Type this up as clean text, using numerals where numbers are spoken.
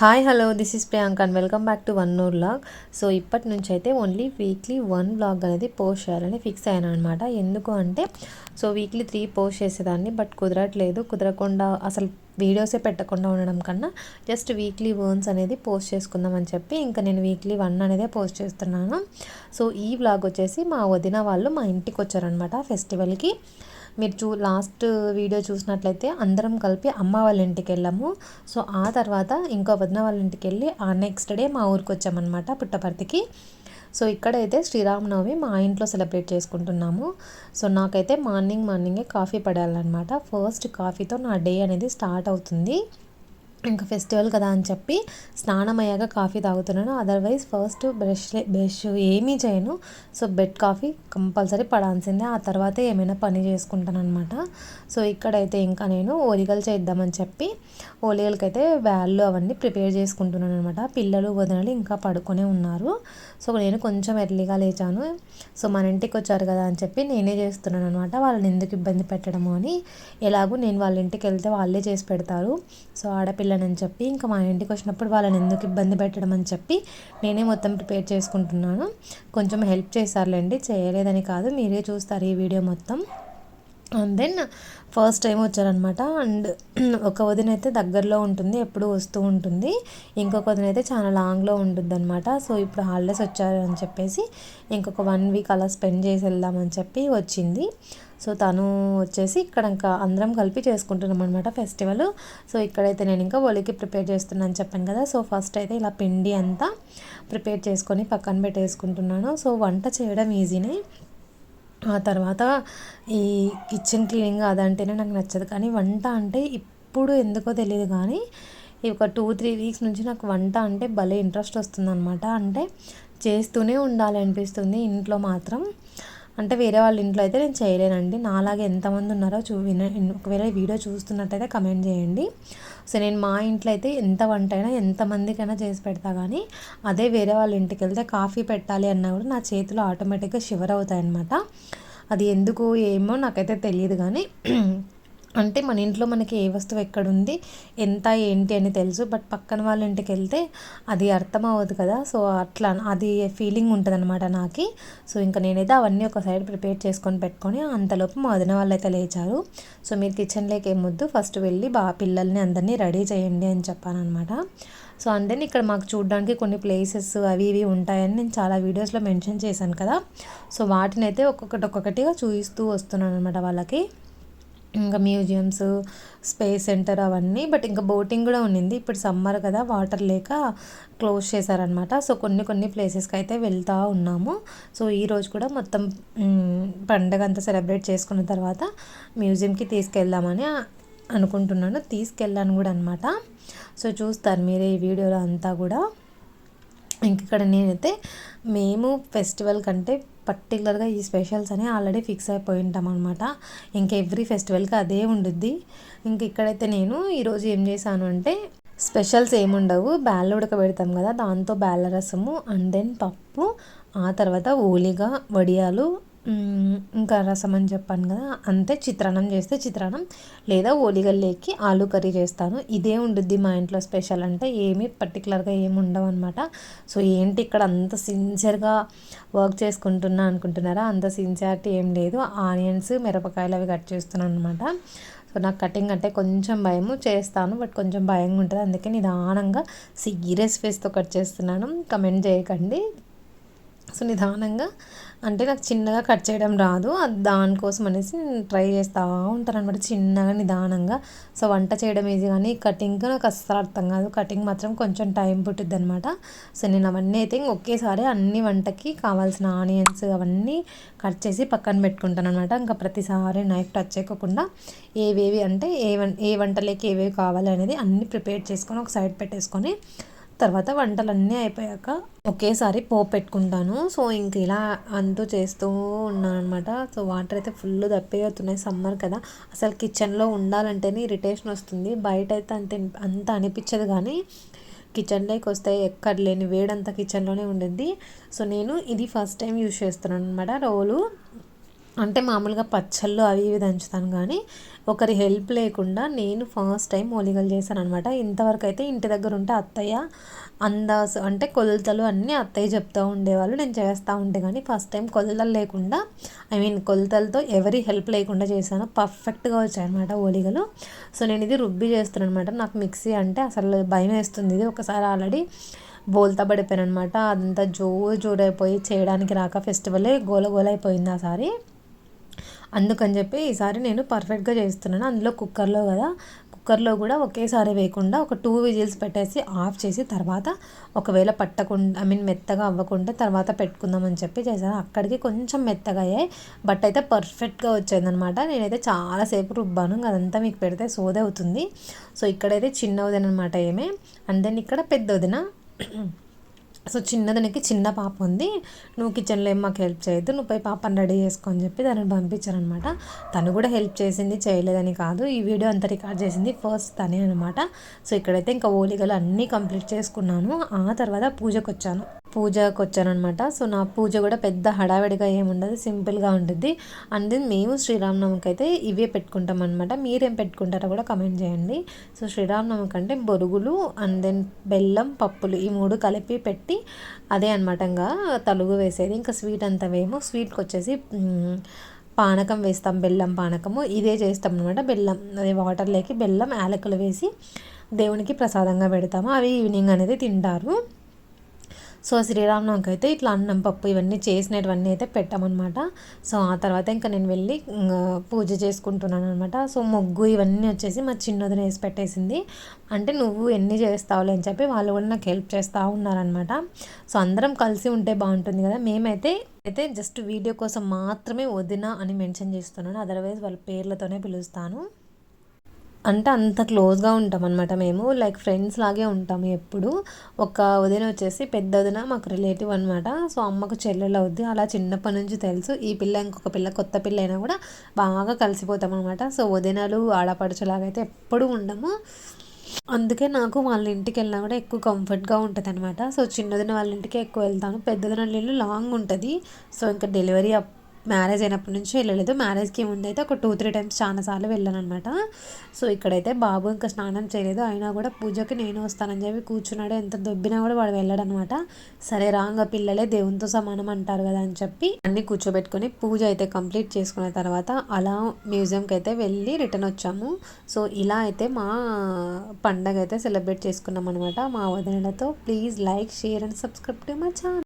Hi hello this is Priyanka and welcome back to one more vlog. So ఇప్పటి నుంచి అయితే only weekly 1 vlog అనేది post చేయాలని fix అయ్యాను అనమాట. ఎందుకు అంటే వీక్లీ 3 పోస్ట్ చేసేదాన్ని, బట్ కుదరకుండా అసలు వీడియోసే పెట్టకుండా ఉండడం కన్నా జస్ట్ వీక్లీ వన్స్ అనేది పోస్ట్ చేసుకుందామని చెప్పి ఇంకా నేను వీక్లీ 1 అనేదే పోస్ట్ చేస్తున్నాను. సో ఈ వ్లాగ్ వచ్చేసి మా వదిన వాళ్ళు మా ఇంటికి వచ్చారనమాట ఫెస్టివల్కి. మీరు లాస్ట్ వీడియో చూసినట్లయితే అందరం కలిపి అమ్మ వాళ్ళ ఇంటికి వెళ్ళాము. సో ఆ తర్వాత ఇంకో వదిన వాళ్ళ ఇంటికి వెళ్ళి ఆ నెక్స్ట్ డే మా ఊరికి వచ్చామన్నమాట పుట్టపర్తికి. సో ఇక్కడైతే శ్రీరామనవమి మా ఇంట్లో సెలబ్రేట్ చేసుకుంటున్నాము. సో నాకైతే మార్నింగే కాఫీ పడాలన్నమాట. ఫస్ట్ కాఫీతో నా డే అనేది స్టార్ట్ అవుతుంది. ఇంకా ఫెస్టివల్ కదా అని చెప్పి స్నానం అయ్యాక కాఫీ తాగుతున్నాను. అదర్వైజ్ ఫస్ట్ బ్రష్ ఏమీ చేయను. సో బెడ్ కాఫీ కంపల్సరీ పడాల్సిందే. ఆ తర్వాత ఏమైనా పని చేసుకుంటాను అనమాట. సో ఇక్కడైతే ఇంకా నేను ఓలిగలు చేద్దామని చెప్పి ఓలిగలకైతే బ్యాళ్ళు అవన్నీ ప్రిపేర్ చేసుకుంటున్నాను అనమాట. పిల్లలు వదినలు ఇంకా పడుకొనే ఉన్నారు. సో నేను కొంచెం ఎర్లీగా లేచాను. సో మన ఇంటికి వచ్చారు కదా అని చెప్పి నేనే చేస్తున్నాను అనమాట. వాళ్ళని ఎందుకు ఇబ్బంది పెట్టడము అని. ఎలాగూ నేను వాళ్ళ ఇంటికి వెళ్తే వాళ్ళే చేసి పెడతారు. సో ఆడపిల్లనని చెప్పి ఇంకా మా ఇంటికి వచ్చినప్పుడు వాళ్ళని ఎందుకు ఇబ్బంది పెట్టడం అని చెప్పి నేనే మొత్తం ప్రిపేర్ చేసుకుంటున్నాను. కొంచెం హెల్ప్ చేశారులేండి, చేయలేదని కాదు, మీరే చూస్తారు ఈ వీడియో మొత్తం. అండ్ దెన్ ఫస్ట్ టైం వచ్చారనమాట. అండ్ ఒక వదిన అయితే దగ్గరలో ఉంటుంది, ఎప్పుడు వస్తూ ఉంటుంది. ఇంకొక వదిన అయితే చాలా లాంగ్లో ఉంటుంది అనమాట. సో ఇప్పుడు హాలిడేస్ వచ్చారు అని చెప్పేసి ఇంకొక 1 వీక్ అలా స్పెండ్ చేసి వెళ్దామని చెప్పి వచ్చింది. సో తను వచ్చేసి ఇక్కడ ఇంకా అందరం కలిపి చేసుకుంటున్నాం అనమాట ఫెస్టివల్. సో ఇక్కడైతే నేను ఇంకా ఒలికి ప్రిపేర్ చేస్తున్నాను చెప్పాను కదా. సో ఫస్ట్ అయితే ఇలా పిండి అంతా ప్రిపేర్ చేసుకొని పక్కన పెట్టేసుకుంటున్నాను. సో వంట చేయడం ఈజీనే. ఆ తర్వాత ఈ కిచెన్ క్లీనింగ్ అదంటేనే నాకు నచ్చదు, కానీ వంట అంటే ఇప్పుడు ఎందుకో తెలియదు కానీ ఈ ఒక 2-3 వీక్స్ నుంచి నాకు వంట అంటే భలే ఇంట్రెస్ట్ వస్తుందన్నమాట. అంటే చేస్తూనే ఉండాలి అనిపిస్తుంది ఇంట్లో మాత్రం. అంటే వేరే వాళ్ళ ఇంట్లో అయితే నేను చేయలేనండి. నాలాగే ఎంతమంది ఉన్నారో ఒకవేళ వీడియో చూస్తున్నట్టయితే కమెంట్ చేయండి. సో నేను మా ఇంట్లో అయితే ఎంత వంట అయినా ఎంతమందికైనా చేసి పెడతా, కానీ అదే వేరే వాళ్ళ ఇంటికి వెళ్తే కాఫీ పెట్టాలి అన్నా కూడా నా చేతిలో ఆటోమేటిక్గా షివర్ అవుతాయి అన్నమాట. అది ఎందుకు ఏమో నాకైతే తెలియదు, కానీ అంటే మన ఇంట్లో మనకి ఏ వస్తువు ఎక్కడుంది ఎంత ఏంటి అని తెలుసు, బట్ పక్కన వాళ్ళ ఇంటికి వెళ్తే అది అర్థం అవ్వదు కదా. సో అట్లా అది ఫీలింగ్ ఉంటుంది అనమాట నాకు. సో ఇంకా నేనైతే అవన్నీ ఒక సైడ్ ప్రిపేర్ చేసుకొని పెట్టుకొని అంతలోపు మా వదిన వాళ్ళు అయితే లేచారు. సో మీరు కిచెన్లోకి ఏమొద్దు, ఫస్ట్ వెళ్ళి పిల్లల్ని అందరినీ రెడీ చేయండి అని చెప్పాను అనమాట. సో అంటే ఇక్కడ మాకు చూడడానికి కొన్ని ప్లేసెస్ అవి ఇవి ఉంటాయని నేను చాలా వీడియోస్లో మెన్షన్ చేశాను కదా. సో వాటిని అయితే ఒక్కొక్కటిగా చూపిస్తూ వస్తున్నాను అనమాట వాళ్ళకి. ఇంకా మ్యూజియంస్, స్పేస్ సెంటర్ అవన్నీ. బట్ ఇంకా బోటింగ్ కూడా ఉండింది. ఇప్పుడు సమ్మర్ కదా, వాటర్ లేక క్లోజ్ చేశారనమాట. సో కొన్ని ప్లేసెస్కి అయితే వెళ్తూ ఉన్నాము. సో ఈరోజు కూడా మొత్తం పండగ అంతా సెలబ్రేట్ చేసుకున్న తర్వాత మ్యూజియంకి తీసుకెళ్దామని అనుకుంటున్నాను. తీసుకెళ్ళాను కూడా అనమాట. సో చూస్తారు మీరే ఈ వీడియోలో అంతా కూడా. ఇక్కడ నేనైతే మేము ఫెస్టివల్ కంటే పర్టికులర్గా ఈ స్పెషల్స్ అని ఆల్రెడీ ఫిక్స్ అయిపోయి ఉంటాం అనమాట. ఇంకా ఎవ్రీ ఫెస్టివల్కి అదే ఉండుద్ది. ఇంక ఇక్కడైతే నేను ఈరోజు ఏం చేశాను అంటే స్పెషల్స్ ఏముండవు, బ్యాళ్ళు ఉడకబెడతాం కదా, దాంతో బ్యాళ్ళ రసము అండ్ దెన్ పప్పు, ఆ తర్వాత ఓలిగా, వడియాలు, ఇంకా రసం అని చెప్పాను కదా, అంతే. చిత్రాన్నం చేస్తే చిత్రాన్నం, లేదా ఓలిగల్లేకి ఆలు కర్రీ చేస్తాను. ఇదే ఉండుద్ది మా ఇంట్లో స్పెషల్. అంటే ఏమీ పర్టికులర్గా ఏమి ఉండవు అనమాట. సో ఏంటి ఇక్కడ అంత సిన్సియర్గా వర్క్ చేసుకుంటున్నా అనుకుంటున్నారా? అంత సిన్సియారిటీ ఏం లేదు. ఆనియన్స్, మిరపకాయలు అవి కట్ చేస్తున్నాను అనమాట. సో నాకు కటింగ్ అంటే కొంచెం భయము, చేస్తాను బట్ కొంచెం భయంగా ఉంటుంది. అందుకే నిదానంగా సీరియస్ ఫేస్తో కట్ చేస్తున్నాను, కమెంట్ చేయకండి. సో నిదానంగా అంటే నాకు చిన్నగా కట్ చేయడం రాదు, దానికోసం అనేసి ట్రై చేస్తూ ఉంటాను అనమాట చిన్నగా నిదానంగా. సో వంట చేయడం ఈజీ, కానీ కటింగ్ నాకు అస్సలు అర్థం కాదు. కటింగ్ మాత్రం కొంచెం టైం పుట్టిద్ది అనమాట. సో నేను అవన్నీ అయితే ఒకేసారి అన్ని వంటకి కావాల్సిన ఆనియన్స్ అవన్నీ కట్ చేసి పక్కన పెట్టుకుంటాను అనమాట. ఇంకా ప్రతిసారి నైఫ్ టచ్ చేయకుండా ఏవేవి అంటే ఏ వంటలకి ఏవేవి కావాలి అనేది అన్నీ ప్రిపేర్ చేసుకొని ఒక సైడ్ పెట్టేసుకొని తర్వాత వంటలన్నీ అయిపోయాక ఒకేసారి పోపు పెట్టుకుంటాను. సో ఇంక ఇలా అంటూ చేస్తూ ఉన్నాను అనమాట. సో వాటర్ అయితే ఫుల్ దప్పిపోతున్నాయి, సమ్మర్ కదా. అసలు కిచెన్లో ఉండాలంటేనే ఇరిటేషన్ వస్తుంది. బయట అయితే అంత అనిపించదు, కానీ కిచెన్లోకి వస్తే ఎక్కడ లేని వేడంతా కిచెన్లోనే ఉండిద్ది. సో నేను ఇది ఫస్ట్ టైం యూజ్ చేస్తున్నాను అనమాట రోలు. అంటే మామూలుగా పచ్చళ్ళు అవి ఇవి దంచుతాను కానీ ఒకరి హెల్ప్ లేకుండా నేను ఫస్ట్ టైం ఓలిగలు చేశాను అనమాట. ఇంతవరకు అయితే ఇంటి దగ్గర ఉంటే అత్తయ్య అందాజు అంటే కొలతలు అన్నీ అత్తయ్య చెప్తూ ఉండేవాళ్ళు, నేను చేస్తూ ఉంటే. కానీ ఫస్ట్ టైం కొలతలు లేకుండా, ఐ మీన్ కొలతలతో ఎవరి హెల్ప్ లేకుండా చేశాను. పర్ఫెక్ట్గా వచ్చాయన్నమాట ఓలిగలు. సో నేను ఇది రుబ్బి చేస్తున్నాను అనమాట. నాకు మిక్సీ అంటే అసలు భయం వేస్తుంది. ఇది ఒకసారి ఆల్రెడీ బోల్తా పడిపోయాను అనమాట. అదంతా జోరైపోయి చేయడానికి రాక ఫెస్టివలే గోల గోల అయిపోయింది ఆ సారి. అందుకని చెప్పి ఈసారి నేను పర్ఫెక్ట్గా చేస్తున్నాను. అందులో కుక్కర్లో కదా, కుక్కర్లో కూడా ఒకేసారి వేయకుండా ఒక 2 విజిల్స్ పెట్టేసి ఆఫ్ చేసి తర్వాత ఒకవేళ పట్టకుండా, ఐ మీన్ మెత్తగా అవ్వకుండా తర్వాత పెట్టుకుందామని చెప్పి చేశాను. అక్కడికి కొంచెం మెత్తగా అయ్యాయి, బట్ అయితే పర్ఫెక్ట్గా వచ్చేదనమాట. నేనైతే చాలాసేపు రుబ్బాను, అదంతా మీకు పెడితే సోదే అవుతుంది. సో ఇక్కడైతే చిన్న వదిన అనమాట ఏమే, అండ్ దెన్ ఇక్కడ పెద్ద వదిన. సో చిన్నదానికి చిన్న పాప ఉంది, నువ్వు కిచెన్లో ఏం మాకు హెల్ప్ చేయొద్దు, నువ్వు పోయి పాపని రెడీ చేసుకో అని చెప్పి దాన్ని పంపించారనమాట. తను కూడా హెల్ప్ చేసింది, చేయలేదని కాదు. ఈ వీడియో అంతా రికార్డ్ చేసింది ఫస్ట్ తనే అనమాట. సో ఇక్కడైతే ఇంకా ఓలిగలు అన్నీ కంప్లీట్ చేసుకున్నాను. ఆ తర్వాత పూజకు వచ్చానమాట. సో నా పూజ కూడా పెద్ద హడావిడిగా ఏముండదు, సింపుల్గా ఉంటుంది. అండ్ దెన్ మేము శ్రీరామనవమికి అయితే ఇవే పెట్టుకుంటాం అనమాట. మీరేం పెట్టుకుంటారో కూడా కమెంట్ చేయండి. సో శ్రీరామనవమికి అంటే బొరుగులు అండ్ దెన్ బెల్లం, పప్పులు ఈ 3 కలిపి పెట్టి అదే అనమాట ఇంకా తలుగు వేసేది. ఇంకా స్వీట్ అంతా వేమో, స్వీట్కి వచ్చేసి పానకం వేస్తాం, బెల్లం పానకము ఇదే చేస్తాం అనమాట. బెల్లం అదే వాటర్లోకి బెల్లం యాలకులు వేసి దేవునికి ప్రసాదంగా పెడతాము. అవి ఈవినింగ్ అనేది తింటారు. సో శ్రీరామనవమికి అయితే ఇట్లా అన్నం పప్పు ఇవన్నీ చేసినటువన్నీ అయితే పెట్టామన్నమాట. సో ఆ తర్వాత ఇంకా నేను వెళ్ళి పూజ చేసుకుంటున్నాను అనమాట. సో ముగ్గు ఇవన్నీ వచ్చేసి మా చిన్నదిన వేసి పెట్టేసింది. అంటే నువ్వు ఎన్ని చేస్తావులే అని చెప్పి వాళ్ళు కూడా నాకు హెల్ప్ చేస్తూ ఉన్నారనమాట. సో అందరం కలిసి ఉంటే బాగుంటుంది కదా. మేమైతే జస్ట్ వీడియో కోసం మాత్రమే వదిన అని మెన్షన్ చేస్తున్నాను, అదర్వైజ్ వాళ్ళ పేర్లతోనే పిలుస్తాను. అంటే అంత క్లోజ్గా ఉంటాం అనమాట మేము, లైక్ ఫ్రెండ్స్ లాగే ఉంటాము ఎప్పుడు. ఒక వదిన వచ్చేసి పెద్ద వదిన మాకు రిలేటివ్ అనమాట. సో అమ్మకు చెల్లెలు అవుద్ది, అలా చిన్నప్పటి నుంచి తెలుసు. ఈ పిల్ల ఇంకొక పిల్ల కొత్త పిల్ల అయినా కూడా బాగా కలిసిపోతాం అనమాట. సో వదినలు ఆడపడుచులాగా అయితే ఎప్పుడు ఉండము. అందుకే నాకు వాళ్ళ ఇంటికి వెళ్ళినా కూడా ఎక్కువ కంఫర్ట్గా ఉంటుంది అనమాట. సో చిన్నదిన వాళ్ళ ఇంటికి ఎక్కువ వెళ్తాను, పెద్దదిన వాళ్ళ ఇల్లు లాంగ్ ఉంటుంది. సో ఇంకా డెలివరీ మ్యారేజ్ అయినప్పటి నుంచి వెళ్ళలేదు. మ్యారేజ్కి ముందు అయితే ఒక 2-3 టైమ్స్ చాలాసార్లు వెళ్ళాను అనమాట. సో ఇక్కడైతే బాబు ఇంకా స్నానం చేయలేదు, అయినా కూడా పూజకి నేను వస్తానని చెప్పి కూర్చున్నాడు. ఎంత దొబ్బినా కూడా వాడు వెళ్ళాడు అనమాట. సరే రాంగ పిల్లలే దేవునితో సమానం అంటారు కదా అని చెప్పి అన్నీ కూర్చోబెట్టుకొని పూజ అయితే కంప్లీట్ చేసుకున్న తర్వాత అలా మ్యూజియంకి అయితే వెళ్ళి రిటర్న్ వచ్చాము. సో ఇలా అయితే మా పండగ అయితే సెలబ్రేట్ చేసుకున్నాం అనమాట మా వదినలతో. Please like, share and subscribe to my channel.